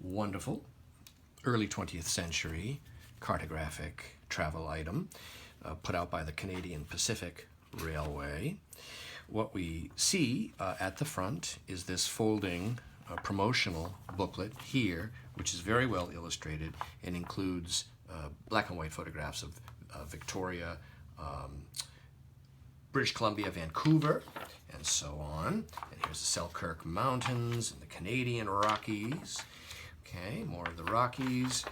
wonderful early 20th century cartographic travel item put out by the Canadian Pacific Railway. What we see at the front is this folding promotional booklet here, which is very well illustrated and includes black and white photographs of Victoria, British Columbia, Vancouver, and so on. And here's the Selkirk Mountains and the Canadian Rockies. Okay, more of the Rockies,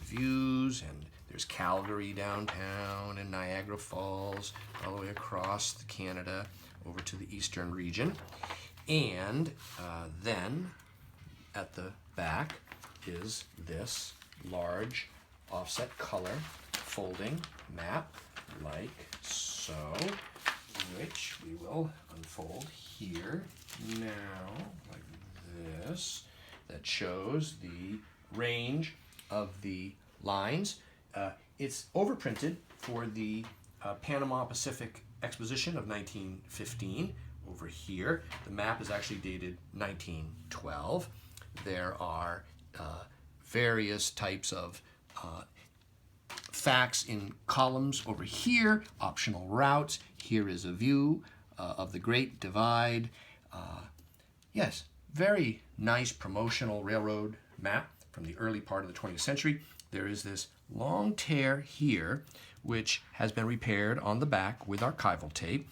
views, and there's Calgary downtown and Niagara Falls all the way across Canada over to the eastern region. And then at the back is this large offset color folding map like so, which we will unfold here now like this, that shows the range of the lines. It's overprinted for the Panama-Pacific Exposition of 1915 over here. The map is actually dated 1912. There are various types of facts in columns over here, optional routes. Here is a view of the Great Divide. Yes, very nice promotional railroad map from the early part of the 20th century. There is this long tear here, which has been repaired on the back with archival tape.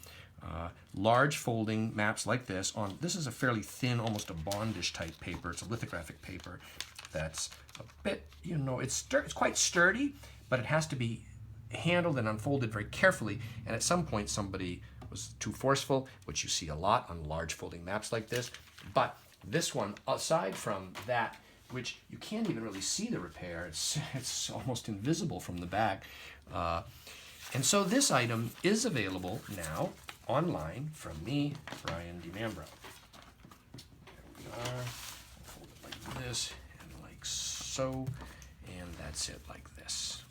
Large folding maps like this on, this is a fairly thin, almost a bondish type paper. It's a lithographic paper that's a bit, you know, it's quite sturdy, but it has to be handled and unfolded very carefully. And at some point, somebody was too forceful, which you see a lot on large folding maps like this. But this one, aside from that, which you can't even really see the repair, it's almost invisible from the back. And so this item is available now online from me, Brian DiMambro. There we are. I'll fold it like this and like so, and that's it like this.